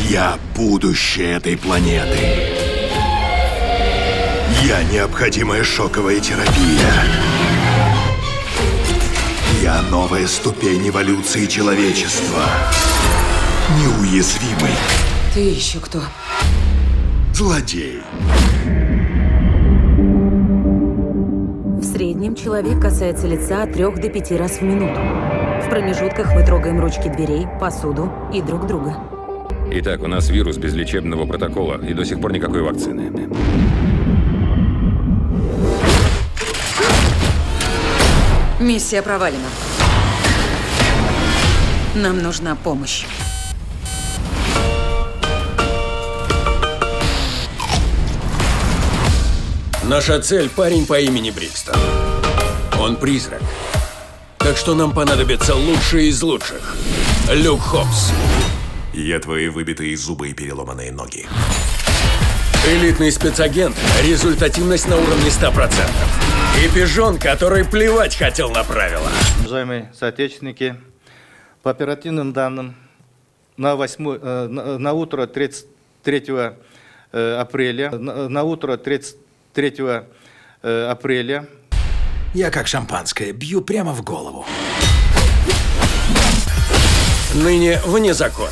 Я будущее этой планеты. Я необходимая шоковая терапия. Я новая ступень эволюции человечества. Неуязвимый Ты еще кто? злодей. В среднем человек касается лица от 3 до 5 раз в минуту. В промежутках мы трогаем ручки дверей, посуду и друг друга. Итак, у нас вирус без лечебного протокола и до сих пор никакой вакцины. Миссия провалена. Нам нужна помощь. Наша цель – парень по имени Брикстон. Он призрак. Так что нам понадобятся лучшие из лучших. Люк Хопс. Я твои выбитые зубы и переломанные ноги. Элитный спецагент, результативность на уровне 100%. И пижон, который плевать хотел на правила. Уважаемые соотечественники, по оперативным данным, на утро 33 апреля, апреля Я как шампанское, бью прямо в голову. Ныне вне закона.